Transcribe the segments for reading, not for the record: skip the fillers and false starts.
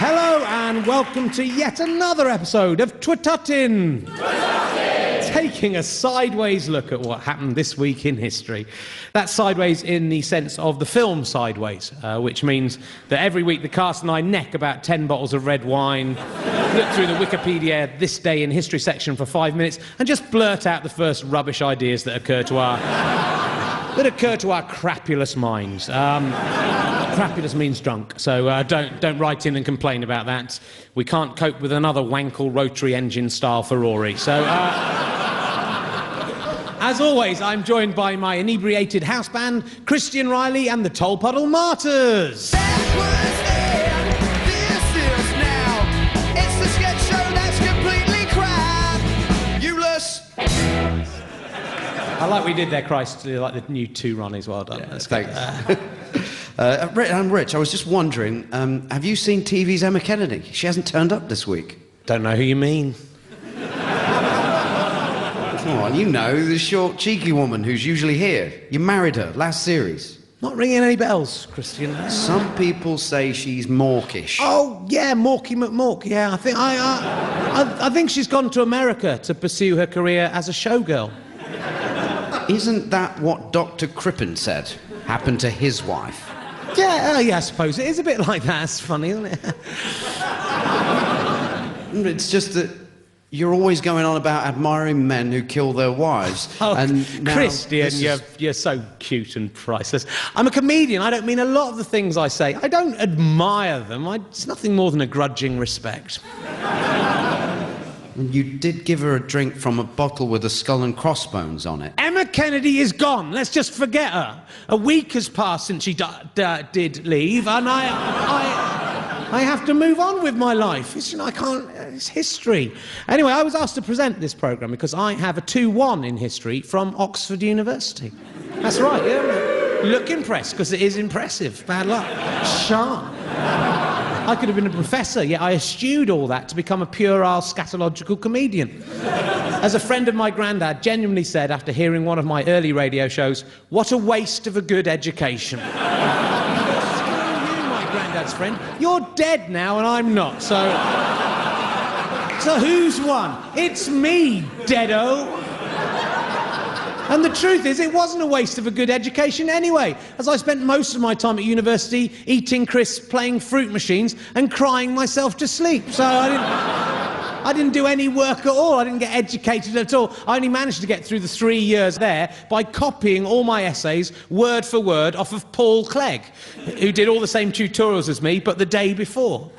Hello and welcome to yet another episode of Twttin. Taking a sideways look at what happened this week in history. That's sideways in the sense of the film Sideways, which means that every week the cast and I neck about 10 bottles of red wine, look through the Wikipedia This Day in History section for 5 minutes, and just blurt out the first rubbish ideas that occur to our crapulous minds. Crapulous means drunk, so don't write in and complain about that. We can't cope with another Wankel rotary engine style Ferrari. So, as always, I'm joined by my inebriated house band, Christian Reilly and the Toll Puddle Martyrs. That was then, this is now. It's the sketch show that's completely crap. Useless. I like what we did there, Christ. Like the new two Ronnies. Well done. Yeah, that's thanks. good. Rich, I was just wondering, have you seen TV's Emma Kennedy? She hasn't turned up this week. Don't know who you mean. Come on, you know, the short, cheeky woman who's usually here. You married her, last series. Not ringing any bells, Christian. Some people say she's mawkish. Oh, yeah, Morky McMork. Yeah, I think she's gone to America to pursue her career as a showgirl. Isn't that what Dr. Crippen said happened to his wife? Yeah, I suppose it is a bit like that. It's funny, isn't it? It's just that you're always going on about admiring men who kill their wives. Oh, and now Christian, you're so cute and priceless. I'm a comedian. I don't mean a lot of the things I say. I don't admire them. It's nothing more than a grudging respect. You did give her a drink from a bottle with a skull and crossbones on it. Emma Kennedy is gone. Let's just forget her. A week has passed since she did leave, and I have to move on with my life. I can't. It's history. Anyway, I was asked to present this programme because I have a 2-1 in history from Oxford University. That's right. Yeah. Look impressed, because it is impressive. Bad luck. Sharp. I could have been a professor, yet I eschewed all that to become a puerile scatological comedian. As a friend of my granddad genuinely said after hearing one of my early radio shows, "What a waste of a good education." Granddad's friend. You're dead now and I'm not, so who's won? It's me, deado. And the truth is, it wasn't a waste of a good education anyway, as I spent most of my time at university eating crisps, playing fruit machines and crying myself to sleep. So I didn't do any work at all. I didn't get educated at all. I only managed to get through the 3 years there by copying all my essays word for word off of Paul Clegg, who did all the same tutorials as me, but the day before.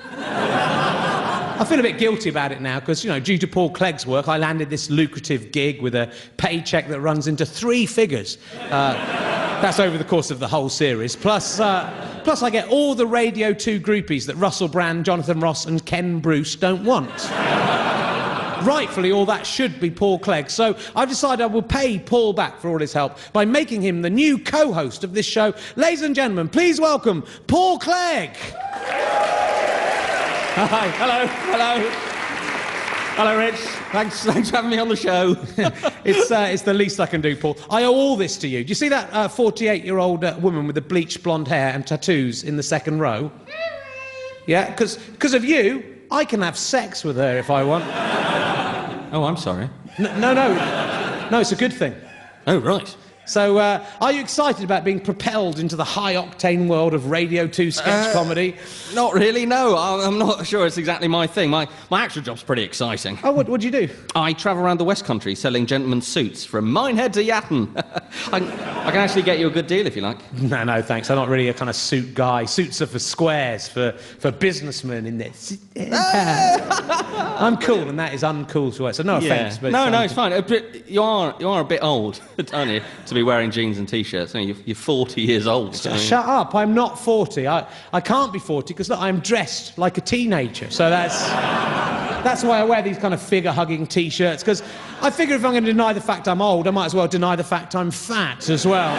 I feel a bit guilty about it now because, due to Paul Clegg's work, I landed this lucrative gig with a paycheck that runs into 3 figures. That's over the course of the whole series. Plus I get all the Radio 2 groupies that Russell Brand, Jonathan Ross and Ken Bruce don't want. Rightfully, all that should be Paul Clegg. So I've decided I will pay Paul back for all his help by making him the new co-host of this show. Ladies and gentlemen, please welcome Paul Clegg. Hi, hello, Rich. Thanks for having me on the show. It's the least I can do, Paul. I owe all this to you. Do you see that 48-year-old woman with the bleached blonde hair and tattoos in the second row? Yeah, because of you, I can have sex with her if I want. Oh, I'm sorry. No, it's a good thing. Oh, right. So, are you excited about being propelled into the high-octane world of Radio 2 sketch comedy? Not really, no. I'm not sure it's exactly my thing. My actual job's pretty exciting. Oh, what do you do? I travel around the West Country selling gentlemen's suits from Minehead to Yatton. I can actually get you a good deal if you like. No, thanks. I'm not really a kind of suit guy. Suits are for squares, for businessmen in this. I'm cool, and that is uncool to wear. So no offence, but no, it's fine. You are a bit old, aren't you, to be wearing jeans and t-shirts? You're 40 years old. Shut up! I'm not 40. I can't be 40 because I'm dressed like a teenager. So that's why I wear these kind of figure-hugging t-shirts, because I figure if I'm going to deny the fact I'm old, I might as well deny the fact I'm fat as well.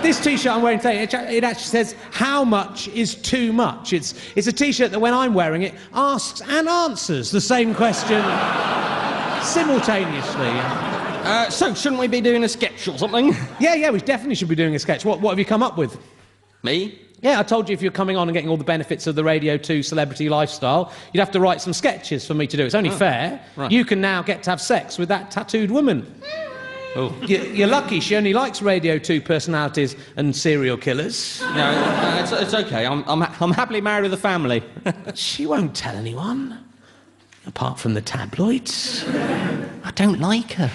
This t-shirt I'm wearing today, it actually says, "How much is too much?" It's a t-shirt that when I'm wearing it asks and answers the same question simultaneously. So, shouldn't we be doing a sketch or something? Yeah, we definitely should be doing a sketch. What have you come up with? Me? Yeah, I told you if you're coming on and getting all the benefits of the Radio 2 celebrity lifestyle, you'd have to write some sketches for me to do. It's only fair. right. You can now get to have sex with that tattooed woman. Oh. You're lucky she only likes Radio 2 personalities and serial killers. No, it's okay. I'm happily married with a family. She won't tell anyone, apart from the tabloids. I don't like her.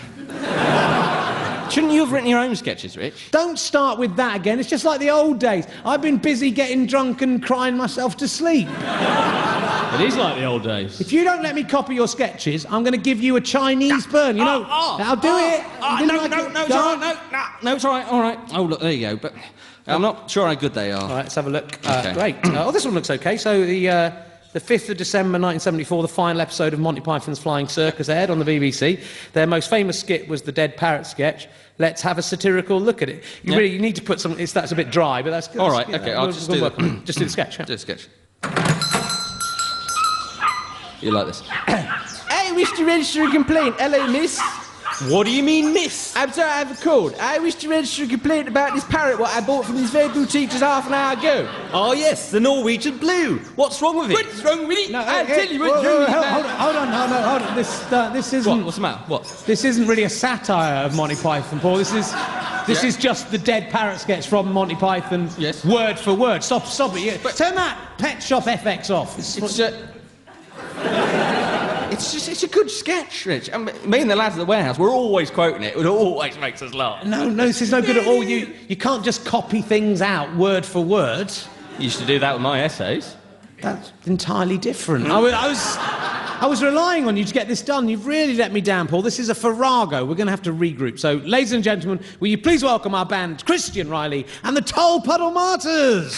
Shouldn't you have written your own sketches, Rich? Don't start with that again. It's just like the old days. I've been busy getting drunk and crying myself to sleep. It is like the old days. If you don't let me copy your sketches, I'm going to give you a Chinese burn. You know, I'll do it. No, it's all right. No, it's all right. All right. Oh, look, there you go. But I'm not sure how good they are. All right, let's have a look. Okay. Great. This one looks okay. So the 5th of December 1974, the final episode of Monty Python's Flying Circus aired on the BBC. Their most famous skit was the Dead Parrot sketch. Let's have a satirical look at it. You need to put some... That's a bit dry, but that's good. All right, OK, I'll just do that. Just do the sketch. Do the sketch. You like this? I wish to register a complaint. Hello, miss. What do you mean, miss? I'm sorry, I have a cold. I wish to register a complaint about this parrot what I bought from this very boutique just half an hour ago. Oh, yes, the Norwegian blue. What's wrong with it? What's wrong with it? No, I'll tell you what's wrong with it. Hold on. This isn't... What? What's the matter? What? This isn't really a satire of Monty Python, Paul. This is just the Dead Parrot sketch from Monty Python, Yes. word for word. Stop it. Turn that Pet Shop FX off. It's a good sketch, Rich. I mean, me and the lads at the warehouse, we're always quoting it. It always makes us laugh. No, this is no good at all. You can't just copy things out word for word. You used to do that with my essays. That's entirely different. I was relying on you to get this done. You've really let me down, Paul. This is a farrago. We're going to have to regroup. So, ladies and gentlemen, will you please welcome our band, Christian Reilly and the Toll Puddle Martyrs?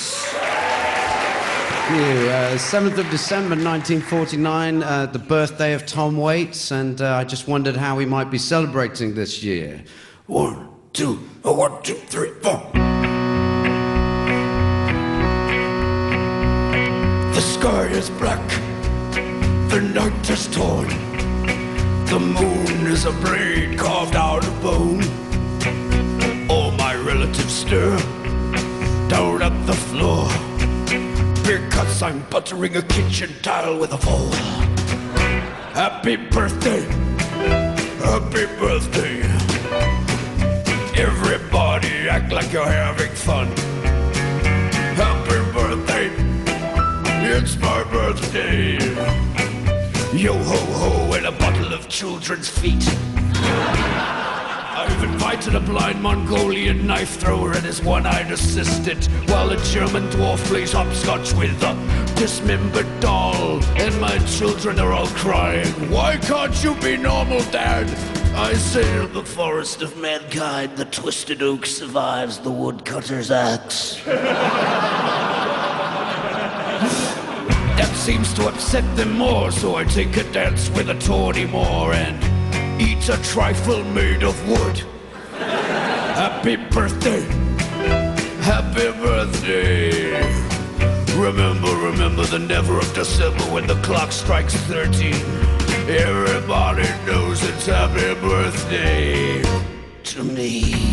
Thank you. 7th of December 1949, the birthday of Tom Waits, and I just wondered how we might be celebrating this year. 1, 2, 1, 2, 3, 4. The sky is black, the night is torn, the moon is a blade carved out of bone. All my relatives stare down at the floor, because I'm buttering a kitchen tile with a foal. Happy birthday, happy birthday. Everybody act like you're having fun. Happy birthday, it's my birthday. Yo ho ho and a bottle of children's feet. I've invited a blind Mongolian knife thrower and his one-eyed assistant, while a German dwarf plays hopscotch with a dismembered doll. And my children are all crying, why can't you be normal, Dad? I say in the forest of mankind, the twisted oak survives the woodcutter's axe. That seems to upset them more, so I take a dance with a tawny Moor and eat a trifle made of wood. Happy birthday, happy birthday. Remember the never of December when the clock strikes 13. Everybody knows it's happy birthday to me.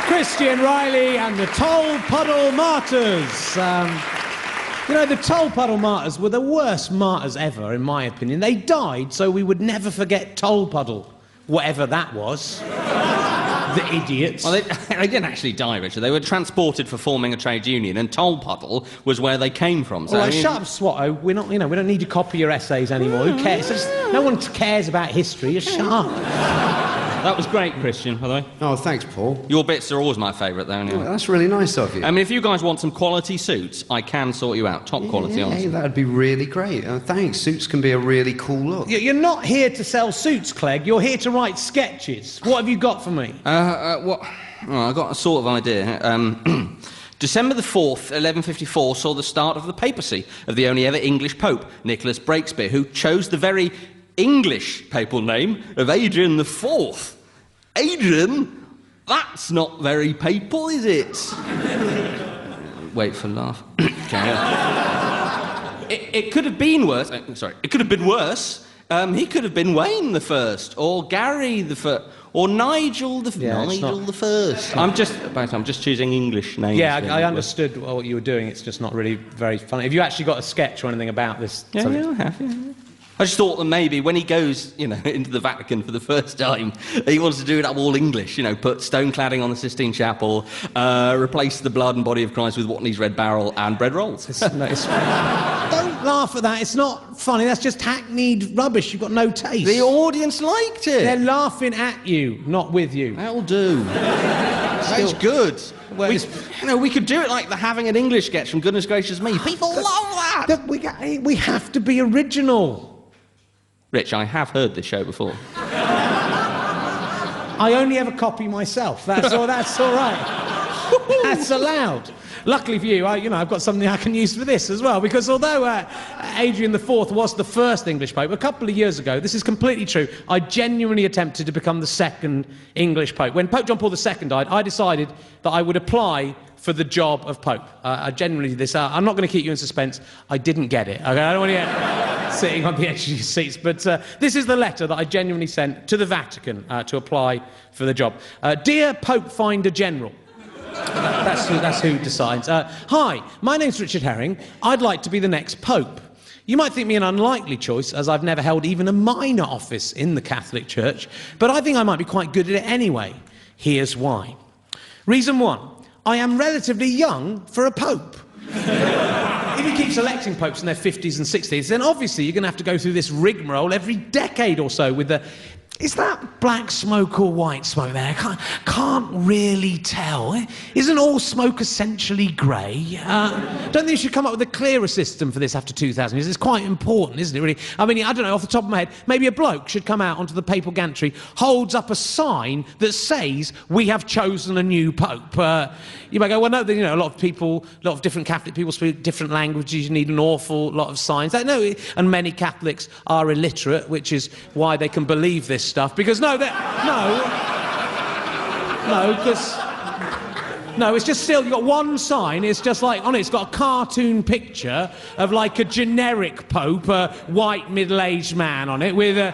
Christian Reilly and the Toll Puddle Martyrs. The Toll Puddle Martyrs were the worst martyrs ever, in my opinion. They died so we would never forget Toll Puddle, whatever that was. The idiots. Well, they didn't actually die, Richard. They were transported for forming a trade union, and Toll Puddle was where they came from. So, All right, shut up, Swatto. We're not, we don't need to copy your essays anymore. Who cares? No one cares about history. Just shut up. That was great, Christian, by the way. Oh, thanks, Paul. Your bits are always my favourite, though, anyway. Oh, that's really nice of you. I mean, if you guys want some quality suits, I can sort you out. Top quality, honestly. Hey, that'd be really great. Thanks. Suits can be a really cool look. You're not here to sell suits, Clegg. You're here to write sketches. What have you got for me? What? Oh, I got a sort of idea. December the 4th, 1154, saw the start of the papacy of the only ever English pope, Nicholas Breakspear, who chose the very English papal name of Adrian the Fourth. Adrian? That's not very papal, is it? Wait for laugh. Okay. It could have been worse. Sorry. It could have been worse. He could have been Wayne the First, or Gary the First, or Nigel the First. I'm just choosing English names. Yeah, I understood what you were doing. It's just not really very funny. Have you actually got a sketch or anything about this? Yeah, I have. Yeah. I just thought that maybe when he goes, into the Vatican for the first time, he wants to do it up all English, put stone cladding on the Sistine Chapel, replace the blood and body of Christ with Watney's Red Barrel and bread rolls. Don't laugh at that. It's not funny. That's just hackneyed rubbish. You've got no taste. The audience liked it. They're laughing at you, not with you. That'll do. That's good. Well, we could do it like the Having an English sketch from Goodness Gracious Me. People love that. We have to be original. Rich, I have heard this show before. I only ever copy myself. That's all right. That's allowed. Luckily for you, I've got something I can use for this as well, because although Adrian IV was the first English Pope, a couple of years ago, this is completely true, I genuinely attempted to become the second English Pope. When Pope John Paul II died, I decided that I would apply for the job of Pope. I genuinely did this. I'm not going to keep you in suspense. I didn't get it. Okay? I don't want to get sitting on the edge of your seats. But this is the letter that I genuinely sent to the Vatican to apply for the job. Dear Pope Finder General. That's who decides. Hi, my name's Richard Herring. I'd like to be the next Pope. You might think me an unlikely choice, as I've never held even a minor office in the Catholic Church, but I think I might be quite good at it anyway. Here's why. Reason 1. I am relatively young for a pope. If he keeps electing popes in their 50s and 60s, then obviously you're going to have to go through this rigmarole every decade or so with the... Is that black smoke or white smoke there? Can't really tell. Isn't all smoke essentially grey? Don't think you should come up with a clearer system for this after 2000 years. It's quite important, isn't it, really? I mean, I don't know, off the top of my head, maybe a bloke should come out onto the papal gantry, holds up a sign that says, we have chosen a new pope. You might go, well, no, a lot of different Catholic people speak different languages. You need an awful lot of signs. No, and many Catholics are illiterate, which is why they can believe this stuff, because it's just still, you've got one sign, it's just like, on it, it's got a cartoon picture of like a generic pope, a white middle-aged man on it with a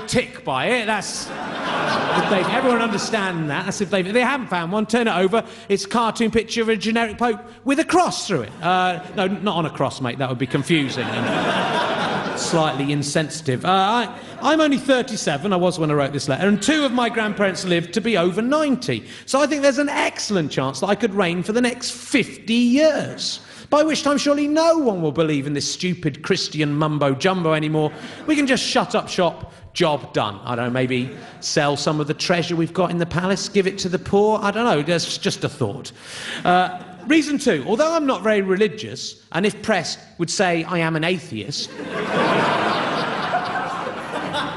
tick by it. That's... everyone understand that. That's if they haven't found one, turn it over. It's a cartoon picture of a generic pope with a cross through it. No, not on a cross, mate. That would be confusing and slightly insensitive. I'm only 37, I was when I wrote this letter, and 2 of my grandparents lived to be over 90. So I think there's an excellent chance that I could reign for the next 50 years. By which time surely no one will believe in this stupid Christian mumbo-jumbo anymore. We can just shut up shop, job done. I don't know, maybe sell some of the treasure we've got in the palace, give it to the poor. I don't know, that's just a thought. Reason 2, although I'm not very religious, and if pressed would say I am an atheist,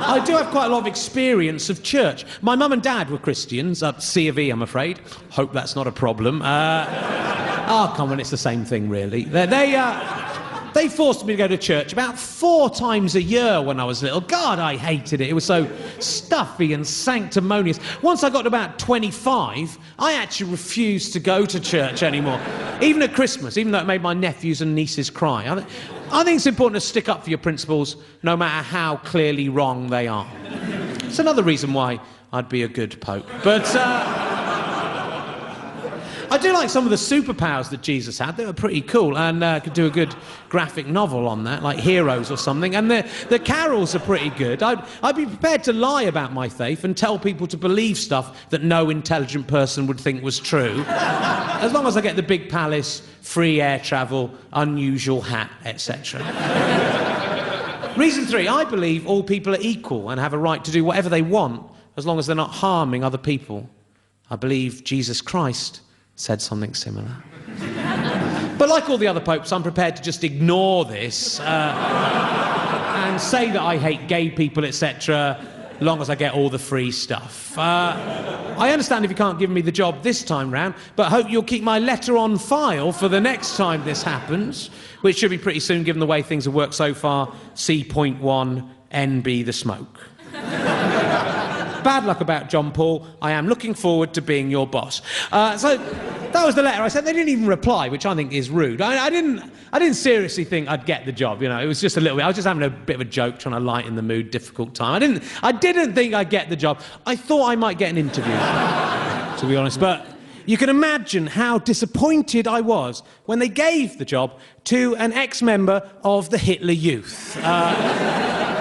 I do have quite a lot of experience of church. My mum and dad were Christians, C of E, I'm afraid. Hope that's not a problem. Come on, it's the same thing, really. They forced me to go to church about 4 times a year when I was little. God, I hated it. It was so stuffy and sanctimonious. Once I got to about 25, I actually refused to go to church anymore. Even at Christmas, even though it made my nephews and nieces cry. I think it's important to stick up for your principles, no matter how clearly wrong they are. It's another reason why I'd be a good pope. But... I do like some of the superpowers that Jesus had. They were pretty cool, and could do a good graphic novel on that, like Heroes or something. And the carols are pretty good. I'd be prepared to lie about my faith and tell people to believe stuff that no intelligent person would think was true, as long as I get the big palace, free air travel, unusual hat, etc. Reason 3, I believe all people are equal and have a right to do whatever they want, as long as they're not harming other people. I believe Jesus Christ said something similar. But like all the other popes, I'm prepared to just ignore this and say that I hate gay people, etc., long as I get all the free stuff. I understand if you can't give me the job this time round, but hope you'll keep my letter on file for the next time this happens, which should be pretty soon, given the way things have worked so far. C.1, NB the smoke. Bad luck about John Paul. I am looking forward to being your boss. So that was the letter I sent. They didn't even reply, which I think is rude. I didn't seriously think I'd get the job, you know. It was just a little bit. I was just having a bit of a joke, trying to lighten the mood, difficult time. I didn't think I'd get the job. I thought I might get an interview, to be honest. But you can imagine how disappointed I was when they gave the job to an ex-member of the Hitler Youth.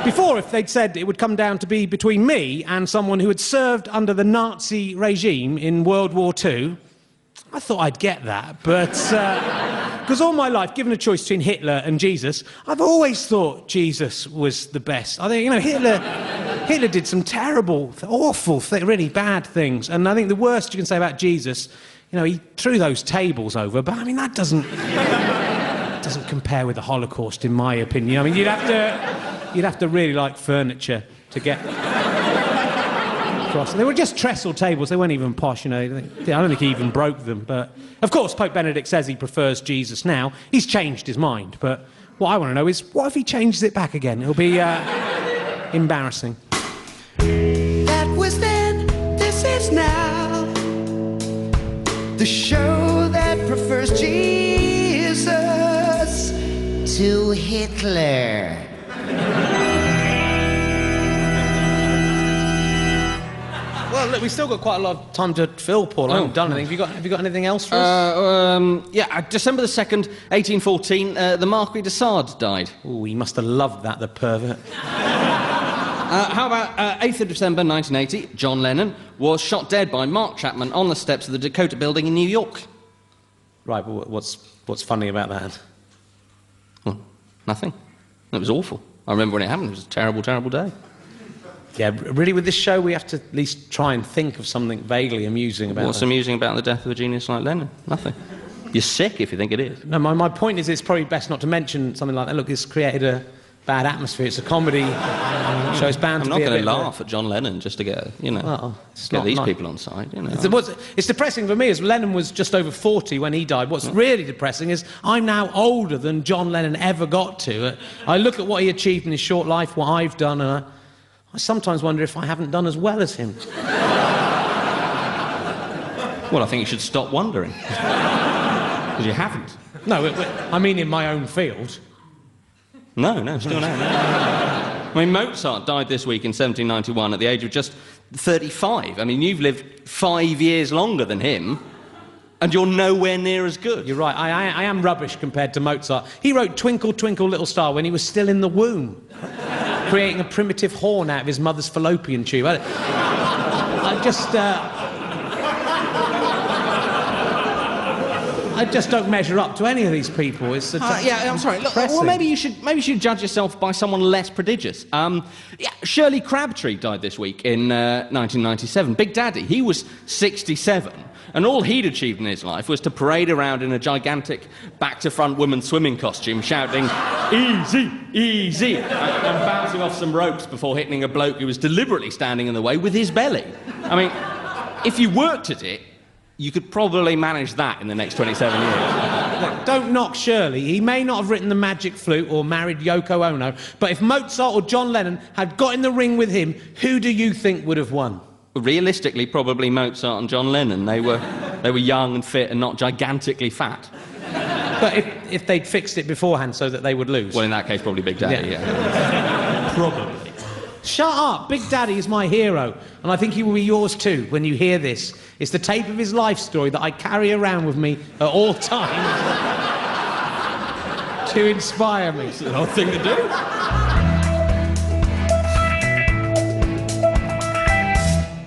Before, if they'd said it would come down to be between me and someone who had served under the Nazi regime in World War II, I thought I'd get that. But because all my life, given a choice between Hitler and Jesus, I've always thought Jesus was the best. I think, you know, Hitler did some terrible, awful, really bad things. And I think the worst you can say about Jesus, you know, he threw those tables over, but I mean, that doesn't compare with the Holocaust, in my opinion. I mean, you'd have to really like furniture to get across. They were just trestle tables. They weren't even posh, you know. I don't think he even broke them. But, of course, Pope Benedict says he prefers Jesus now. He's changed his mind. But what I want to know is, what if he changes it back again? It'll be embarrassing. That was then, this is now. The show that prefers Jesus to Hitler. Well, look, we've still got quite a lot of time to fill, Paul. I haven't done anything. Have you got anything else for us? December the 2nd, 1814, the Marquis de Sade died. Oh, he must have loved that, the pervert. How about 8th of December 1980, John Lennon was shot dead by Mark Chapman on the steps of the Dakota Building in New York. Right, but what's funny about that? Well, nothing. It was awful. I remember when it happened. It was a terrible, terrible day. Yeah, really, with this show, we have to at least try and think of something vaguely amusing about it. What's amusing about the death of a genius like Lennon? Nothing. You're sick if you think it is. No, my point is it's probably best not to mention something like that. Look, it's created a bad atmosphere. It's a comedy show. It's bound to be I'm not going to laugh at John Lennon just to get, you know, get these people on side, you know. It's depressing for me, as Lennon was just over 40 when he died. What's really depressing is I'm now older than John Lennon ever got to. I look at what he achieved in his short life, what I've done, and I sometimes wonder if I haven't done as well as him. Well, I think you should stop wondering. Because you haven't. No, I mean in my own field. No, still no. I mean, Mozart died this week in 1791 at the age of just 35. I mean, you've lived 5 years longer than him, and you're nowhere near as good. You're right, I am rubbish compared to Mozart. He wrote Twinkle, Twinkle, Little Star when he was still in the womb, creating a primitive horn out of his mother's fallopian tube. I just don't measure up to any of these people. It's I'm sorry. Look, well, maybe you should judge yourself by someone less prodigious. Shirley Crabtree died this week in 1997. Big Daddy, he was 67, and all he'd achieved in his life was to parade around in a gigantic back-to-front women's swimming costume, shouting, "Easy, easy," and bouncing off some ropes before hitting a bloke who was deliberately standing in the way with his belly. I mean, if you worked at it, you could probably manage that in the next 27 years. Look, don't knock Shirley. He may not have written the Magic Flute or married Yoko Ono, but if Mozart or John Lennon had got in the ring with him, who do you think would have won? Realistically, probably Mozart and John Lennon. They were young and fit and not gigantically fat. But if they'd fixed it beforehand so that they would lose? Well, in that case, probably Big Daddy, yeah. Probably. Shut up! Big Daddy is my hero, and I think he will be yours too when you hear this. It's the tape of his life story that I carry around with me at all times to inspire me. It's an odd thing to do.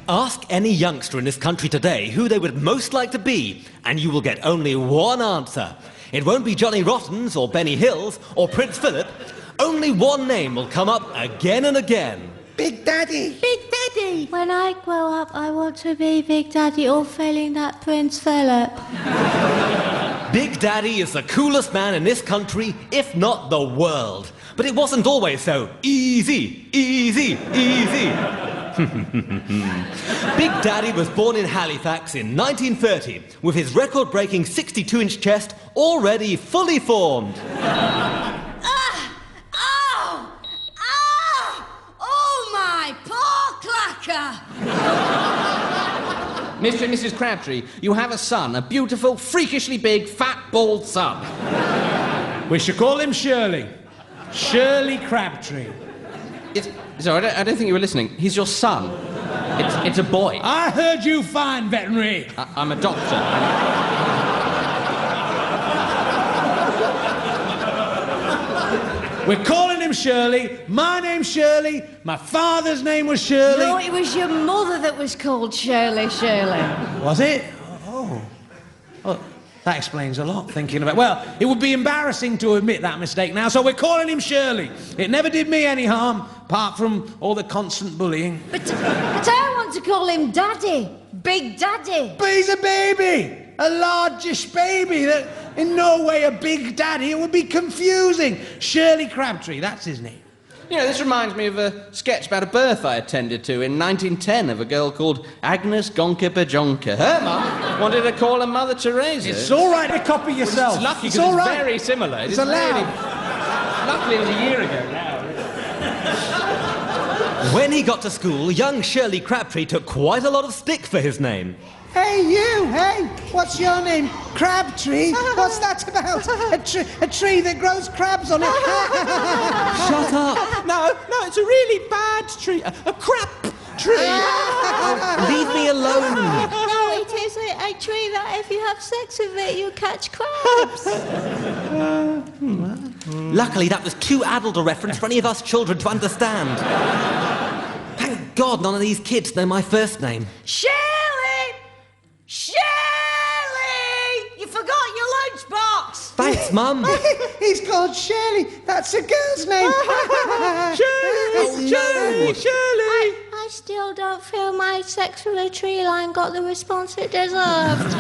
Ask any youngster in this country today who they would most like to be, and you will get only one answer. It won't be Johnny Rottens or Benny Hills or Prince Philip. Only one name will come up again and again. Big Daddy. Big Daddy. When I grow up, I want to be Big Daddy, or failing that, Prince Philip. Big Daddy is the coolest man in this country, if not the world. But it wasn't always so easy, easy, easy. Big Daddy was born in Halifax in 1930, with his record-breaking 62-inch chest already fully formed. Oh, my poor clacker! Mr. and Mrs. Crabtree, you have a son, a beautiful, freakishly big, fat, bald son. We should call him Shirley. Shirley Crabtree. Sorry, I don't think you were listening. He's your son. It's a boy. I heard you fine, veterinary. I'm a doctor. We're calling him Shirley. My name's Shirley. My father's name was Shirley. No, it was your mother that was called Shirley. Was it? Oh, that explains a lot, thinking about... Well, it would be embarrassing to admit that mistake now, so we're calling him Shirley. It never did me any harm, apart from all the constant bullying. But I want to call him Daddy. Big Daddy. But he's a baby. A largish baby. That in no way a big daddy. It would be confusing. Shirley Crabtree, that's his name. You know, this reminds me of a sketch about a birth I attended to in 1910 of a girl called Agnes Gonka Bajonka. Her mum wanted to call her Mother Teresa. It's all right to copy yourself. It's lucky it's because all it's right. very similar. It's allowed. Luckily it was a year ago now. When he got to school, young Shirley Crabtree took quite a lot of stick for his name. Hey, you! Hey! What's your name? Crabtree? What's that about? A tree that grows crabs on it? Shut up! No, it's a really bad tree. A crap tree. Leave me alone! No, it is a tree that if you have sex with it, you catch crabs. Luckily, that was too adult a reference for any of us children to understand. Thank God none of these kids know my first name. Shirley! Shirley! You forgot your lunchbox. Thanks, Mum. He's called Shirley. That's a girl's name. Shirley! I still don't feel my sex with a tree line got the response it deserved.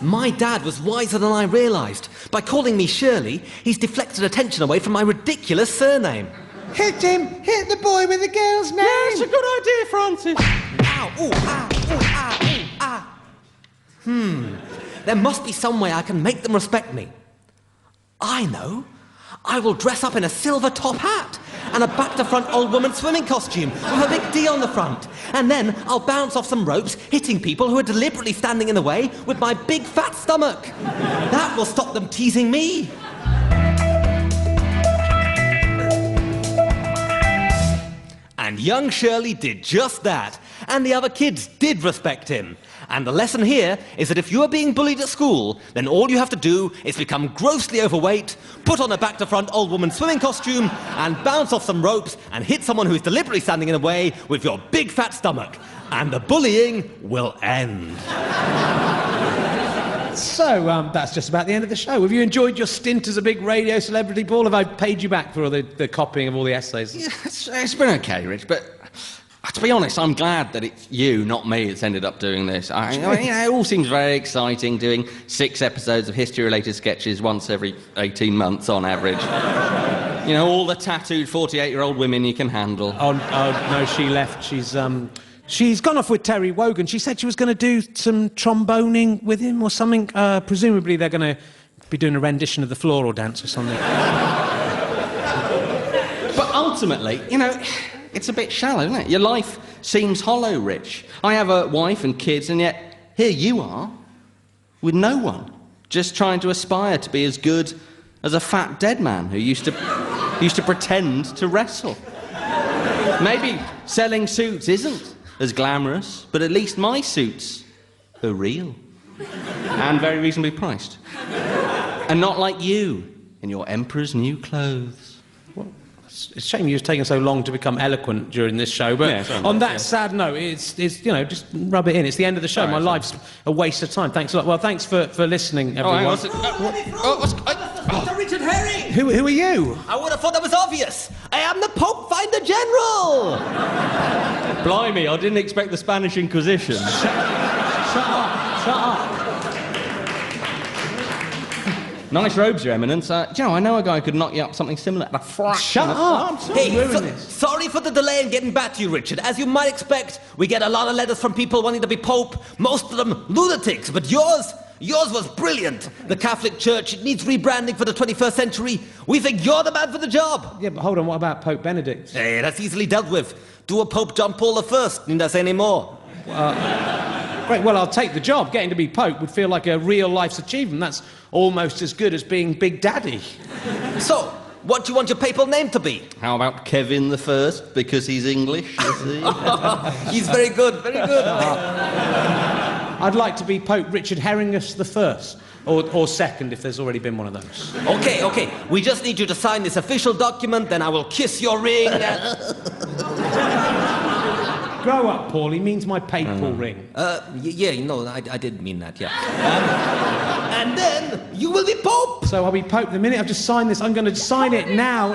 My dad was wiser than I realised. By calling me Shirley, he's deflected attention away from my ridiculous surname. Hit him. Hit the boy with the girl's name. Yeah, it's a good idea, Francis. Ow! Ooh, ah! Ooh, ah! Ooh, ah! There must be some way I can make them respect me. I know. I will dress up in a silver top hat and a back-to-front old woman swimming costume with a big D on the front. And then I'll bounce off some ropes, hitting people who are deliberately standing in the way with my big fat stomach. That will stop them teasing me. And young Shirley did just that. And the other kids did respect him. And the lesson here is that if you are being bullied at school, then all you have to do is become grossly overweight, put on a back-to-front old woman swimming costume, and bounce off some ropes and hit someone who is deliberately standing in the way with your big fat stomach. And the bullying will end. So, that's just about the end of the show. Have you enjoyed your stint as a big radio celebrity, Paul? Have I paid you back for all the copying of all the essays? Yeah, it's been okay, Rich, but to be honest, I'm glad that it's you, not me, that's ended up doing this. I mean, it all seems very exciting, doing 6 episodes of history-related sketches once every 18 months on average. You know, all the tattooed 48-year-old women you can handle. Oh, no, she left. She's gone off with Terry Wogan. She said she was going to do some tromboning with him or something. Presumably they're going to be doing a rendition of the floral dance or something. But ultimately, you know, it's a bit shallow, isn't it? Your life seems hollow, Rich. I have a wife and kids, and yet here you are, with no one, just trying to aspire to be as good as a fat dead man who used to pretend to wrestle. Maybe selling suits isn't as glamorous, but at least my suits are real and very reasonably priced. And not like you in your emperor's new clothes. Well, it's a shame you've taken so long to become eloquent during this show, but Yeah, on that sad note, it's you know, just rub it in. It's the end of the show. My life's a waste of time. Thanks a lot. Well, thanks for listening, everyone. Richard Herring! Who are you? I would have thought that was obvious. I am the Pope Finder General! Blimey, I didn't expect the Spanish Inquisition. Shut up. Nice robes, Your Eminence. You know, I know a guy who could knock you up something similar at a fraction. Shut up. Sorry for the delay in getting back to you, Richard. As you might expect, we get a lot of letters from people wanting to be Pope, most of them lunatics, but yours was brilliant. The Catholic Church, it needs rebranding for the 21st century. We think you're the man for the job. Yeah, but hold on, what about Pope Benedict? Hey, that's easily dealt with. Do a Pope John Paul I. Need I say any more? Great, well, I'll take the job. Getting to be Pope would feel like a real life's achievement. That's almost as good as being Big Daddy. So, what do you want your papal name to be? How about Kevin the First, because he's English, you see? He's very good, very good. I'd like to be Pope Richard Herringus the First, or second, if there's already been one of those. Okay. We just need you to sign this official document, then I will kiss your ring. Grow up, Paul. He means my papal ring. I did mean that, yeah. And then you will be Pope. So I'll be Pope the minute I've just signed this. I'm going to sign it now.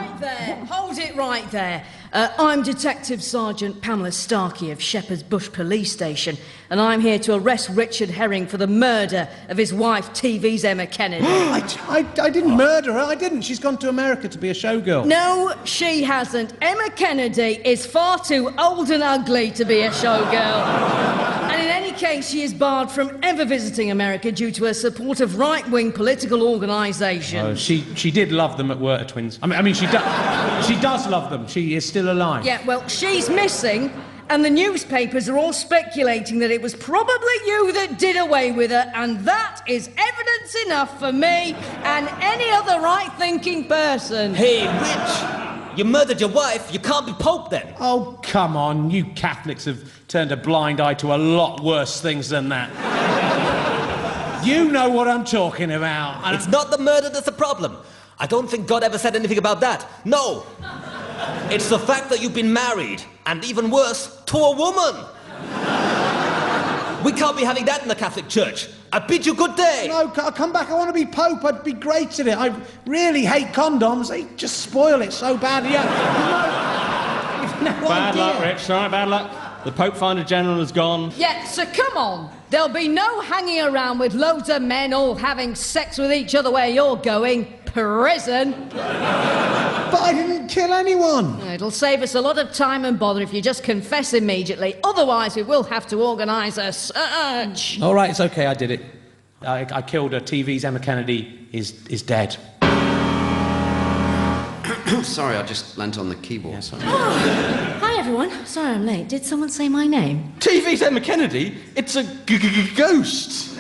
Hold it right there. I'm Detective Sergeant Pamela Starkey of Shepherd's Bush Police Station, and I'm here to arrest Richard Herring for the murder of his wife, TV's Emma Kennedy. I didn't murder her. I didn't. She's gone to America to be a showgirl. No, she hasn't. Emma Kennedy is far too old and ugly to be a showgirl. And in any case, she is barred from ever visiting America due to her support of right-wing political organisations. She did love them at Werter Twins. I mean, she does love them. She is still alive. Yeah, well, she's missing, and the newspapers are all speculating that it was probably you that did away with her, and that is evidence enough for me and any other right-thinking person. Hey, Rich, you murdered your wife, you can't be Pope then. Oh, come on. You Catholics have turned a blind eye to a lot worse things than that. You know what I'm talking about. It's not the murder that's the problem. I don't think God ever said anything about that. No. It's the fact that you've been married, and even worse, to a woman. We can't be having that in the Catholic Church. I bid you good day. No, come back. I want to be Pope. I'd be great at it. I really hate condoms. They just spoil it so badly. You've no Bad idea. luck, Rich. Sorry, bad luck. The Pope Finder General has gone. Yeah, so come on. There'll be no hanging around with loads of men all having sex with each other where you're going. Prison. But I didn't kill anyone. It'll save us a lot of time and bother if you just confess immediately. Otherwise, we will have to organise a search. All right, it's okay. I did it. I killed her. TV's Emma Kennedy is dead. Sorry, I just leant on the keyboard. Yeah, sorry. Hi, everyone. Sorry I'm late. Did someone say my name? TV's Emma Kennedy? It's a ghost.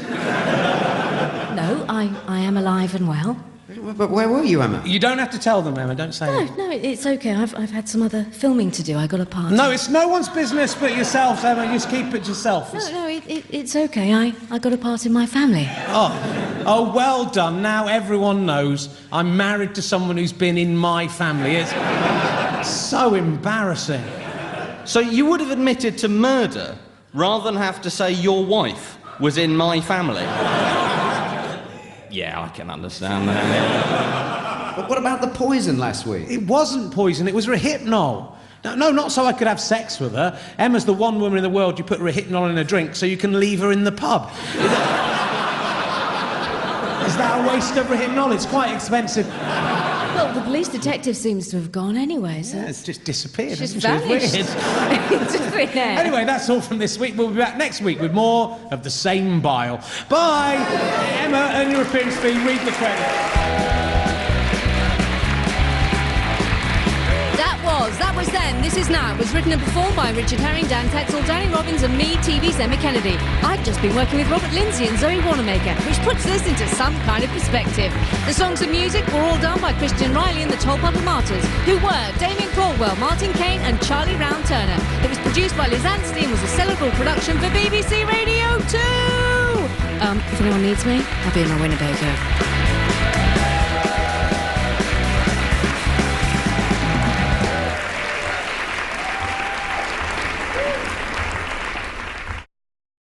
No, I am alive and well. But where were you, Emma? You don't have to tell them, Emma. Don't say it. No, it's okay. I've had some other filming to do. I got a part. No, it's no one's business but yourself, Emma. Just keep it to yourself. No, it's okay. I got a part in my family. Oh, well done. Now everyone knows I'm married to someone who's been in my family. It's so embarrassing. So you would have admitted to murder rather than have to say your wife was in my family? Yeah, I can understand that. But what about the poison last week? It wasn't poison. It was Rehypnol. No, not so I could have sex with her. Emma's the one woman in the world you put Rehypnol in a drink so you can leave her in the pub. Is that a waste of Rehypnol? It's quite expensive. Well, the police detective seems to have gone anyway, so... Yeah, it's just disappeared. Just hasn't it? It's vanished. weird. Into thin air. Anyway, that's all from this week. We'll be back next week with more of the same bile. Bye! Emma, earn your appearance fee. Read the credits. That was Then, This Is Now. It was written and performed by Richard Herring, Dan Tetsell, Danny Robbins and me, TV's Emma Kennedy. I've just been working with Robert Lindsay and Zoe Wanamaker, which puts this into some kind of perspective. The songs and music were all done by Christian Reilly and the Tollpuddle Martyrs, who were Damien Caldwell, Martin Kane and Charlie Round Turner. It was produced by Liz Anstey and was a celebratory production for BBC Radio 2. If anyone needs me, I'll be in my Winnebago.